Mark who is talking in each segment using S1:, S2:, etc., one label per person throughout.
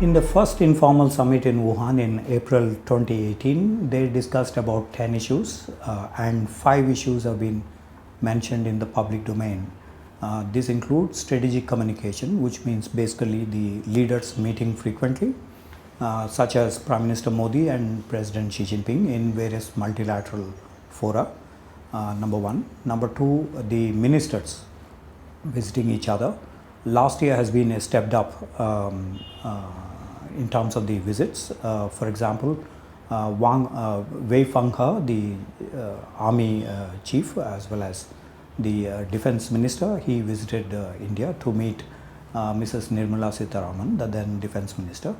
S1: In the first informal summit in Wuhan in April 2018, they discussed about 10 issues and 5 issues have been mentioned in the public domain. This includes strategic communication, which means basically the leaders meeting frequently, such as Prime Minister Modi and President Xi Jinping in various multilateral fora, number one. Number two, the ministers visiting each other. Last year has been stepped up in terms of the visits. For example, Wei Fenghe, the army chief, as well as the defense minister, he visited India to meet Mrs. Nirmala Sitharaman, the then defense minister.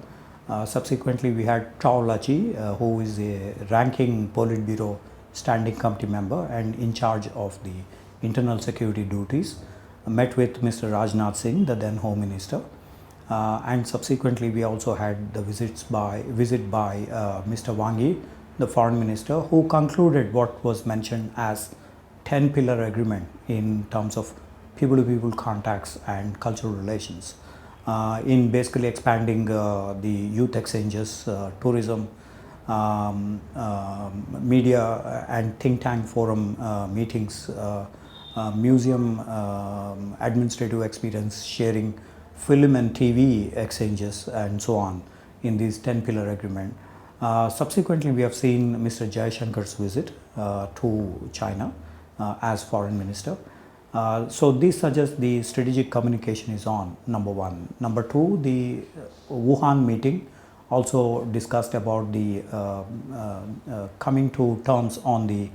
S1: Subsequently, we had Chao Lachi, who is a ranking Politburo standing committee member and in charge of the internal security duties, met with Mr. Rajnath Singh, the then Home Minister, and subsequently we also had the visit by Mr. Wang Yi, the Foreign Minister, who concluded what was mentioned as 10-pillar agreement in terms of people-to-people contacts and cultural relations, in basically expanding the youth exchanges, tourism, media and think tank forum meetings, museum administrative experience sharing, film and TV exchanges, and so on in these 10-pillar agreement. Subsequently, we have seen Mr. Jaishanker's visit to China as foreign minister. So this suggests the strategic communication is on, number one. Number two, the Wuhan meeting also discussed about the coming to terms on the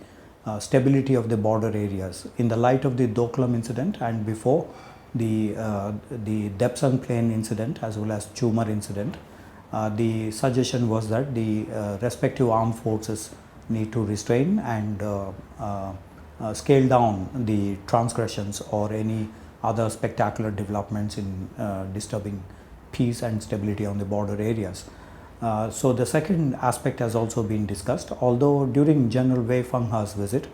S1: stability of the border areas in the light of the Doklam incident and before the Depsan Plain incident as well as Chumar incident. The suggestion was that the respective armed forces need to restrain and scale down the transgressions or any other spectacular developments in disturbing peace and stability on the border areas. So the second aspect has also been discussed, although during General Wei Fenghe's visit,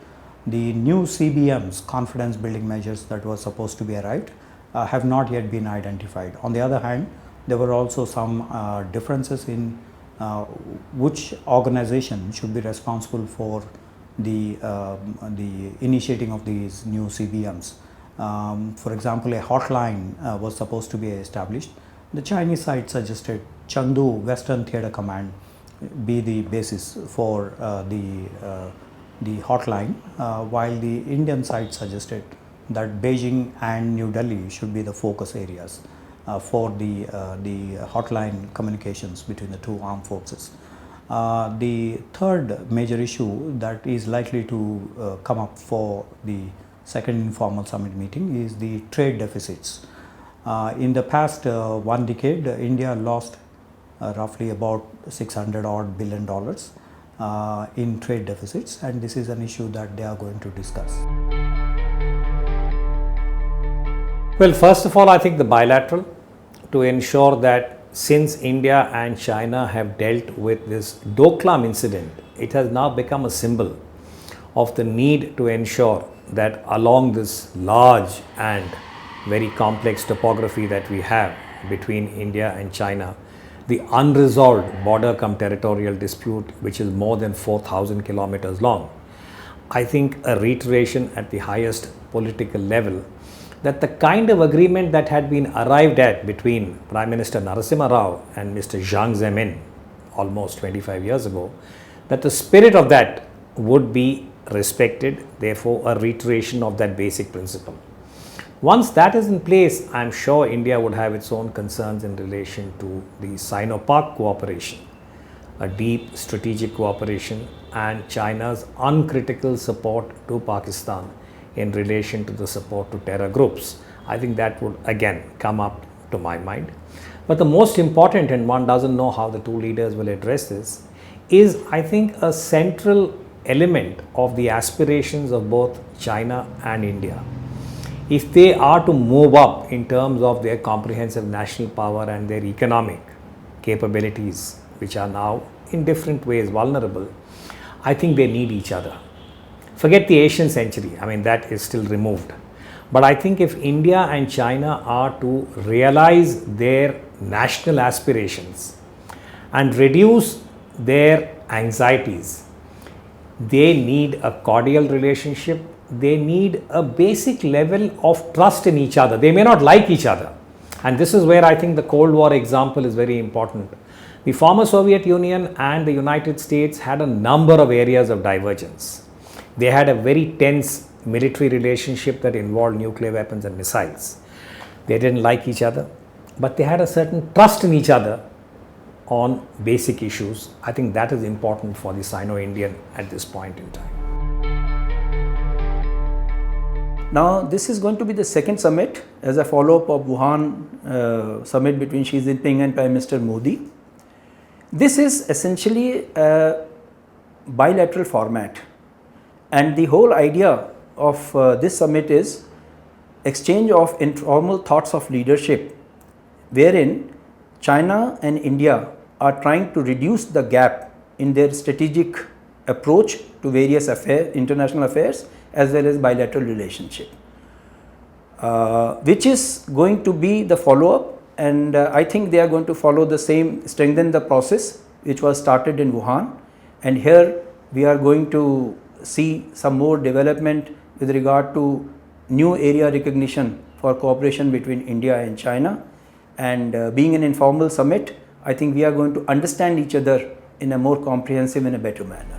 S1: the new CBMs, confidence building measures that were supposed to be arrived, have not yet been identified. On the other hand, there were also some differences in which organization should be responsible for the initiating of these new CBMs. For example, a hotline was supposed to be established. The Chinese side suggested Chengdu Western Theatre Command be the basis for the hotline, while the Indian side suggested that Beijing and New Delhi should be the focus areas for the hotline communications between the two armed forces. The third major issue that is likely to come up for the second informal summit meeting is the trade deficits. In the past 1 decade, India lost roughly about $600 billion in trade deficits, and this is an issue that they are going to discuss.
S2: Well, first of all, I think the bilateral, to ensure that since India and China have dealt with this Doklam incident, it has now become a symbol of the need to ensure that along this large and very complex topography that we have between India and China, the unresolved border cum territorial dispute, which is more than 4,000 kilometers long, I think a reiteration at the highest political level that the kind of agreement that had been arrived at between Prime Minister Narasimha Rao and Mr. Jiang Zemin almost 25 years ago, that the spirit of that would be respected, therefore a reiteration of that basic principle. Once that is in place, I am sure India would have its own concerns in relation to the Sino-Pak cooperation, a deep strategic cooperation, and China's uncritical support to Pakistan in relation to the support to terror groups. I think that would again come up to my mind. But the most important, and one doesn't know how the two leaders will address this, is I think a central element of the aspirations of both China and India. If they are to move up in terms of their comprehensive national power and their economic capabilities, which are now in different ways vulnerable, I think they need each other. Forget the Asian century, I mean that is still removed. But I think if India and China are to realize their national aspirations and reduce their anxieties, they need a cordial relationship. They need a basic level of trust in each other. They may not like each other. And this is where I think the Cold War example is very important. The former Soviet Union and the United States had a number of areas of divergence. They had a very tense military relationship that involved nuclear weapons and missiles. They didn't like each other, but they had a certain trust in each other on basic issues. I think that is important for the Sino-Indian at this point in time.
S3: Now, this is going to be the second summit as a follow-up of Wuhan summit between Xi Jinping and Prime Minister Modi. This is essentially a bilateral format, and the whole idea of this summit is exchange of informal thoughts of leadership, wherein China and India are trying to reduce the gap in their strategic approach to various international affairs as well as bilateral relationship, which is going to be the follow-up, and I think they are going to follow the same, strengthen the process which was started in Wuhan, and here we are going to see some more development with regard to new area recognition for cooperation between India and China, and being an informal summit, I think we are going to understand each other in a more comprehensive and a better manner.